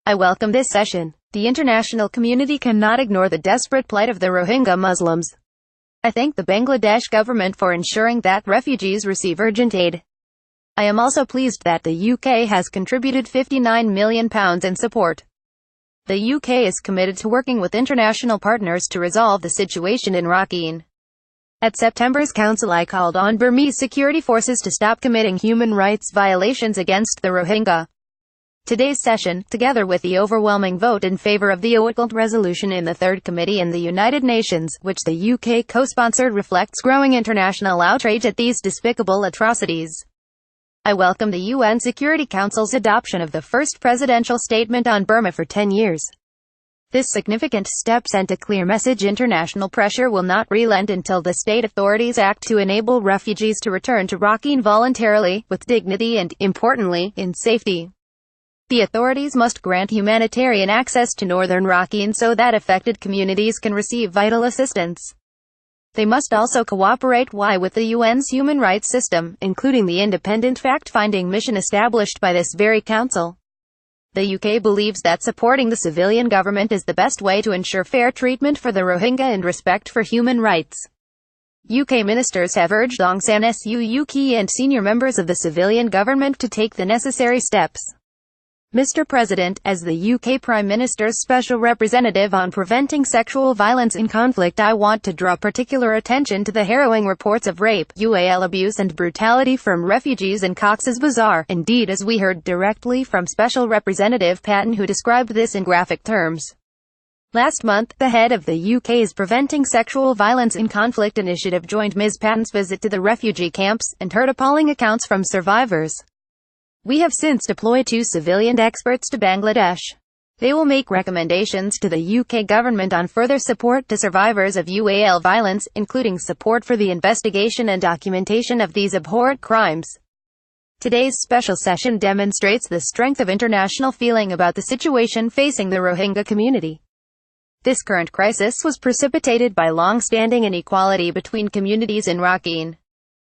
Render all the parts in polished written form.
I welcome this session. The international community cannot ignore the desperate plight of the Rohingya Muslims. I thank the Bangladesh government for ensuring that refugees receive urgent aid. I am also pleased that the UK has contributed £59 million in support. The UK is committed to working with international partners to resolve the situation in Rakhine. At September's Council, I called on Burmese security forces to stop committing human rights violations against the Rohingya. Today's session, together with the overwhelming vote in favor of the OICLD resolution in the Third Committee in the United Nations, which the UK co-sponsored, reflects growing international outrage at these despicable atrocities. I welcome the UN Security Council's adoption of the first presidential statement on Burma for 10 years. This significant step sent a clear message: international pressure will not relent until the state authorities act to enable refugees to return to Rakhine voluntarily, with dignity and, importantly, in safety. The authorities must grant humanitarian access to northern Rakhine so that affected communities can receive vital assistance. They must also cooperate with the UN's human rights system, including the independent fact-finding mission established by this very council. The UK believes that supporting the civilian government is the best way to ensure fair treatment for the Rohingya and respect for human rights. UK ministers have urged Aung San Suu Kyi and senior members of the civilian government to take the necessary steps. Mr. President, as the UK Prime Minister's Special Representative on Preventing Sexual Violence in Conflict, I want to draw particular attention to the harrowing reports of rape, abuse and brutality from refugees in Cox's Bazar. Indeed, as we heard directly from Special Representative Patton, who described this in graphic terms. Last month, the head of the UK's Preventing Sexual Violence in Conflict initiative joined Ms. Patton's visit to the refugee camps, and heard appalling accounts from survivors. We have since deployed 2 civilian experts to Bangladesh. They will make recommendations to the UK government on further support to survivors of UAL violence, including support for the investigation and documentation of these abhorrent crimes. Today's special session demonstrates the strength of international feeling about the situation facing the Rohingya community. This current crisis was precipitated by long-standing inequality between communities in Rakhine.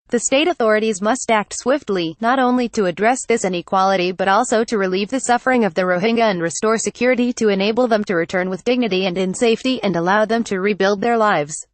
The state authorities must act swiftly, not only to address this inequality but also to relieve the suffering of the Rohingya and restore security to enable them to return with dignity and in safety, and allow them to rebuild their lives.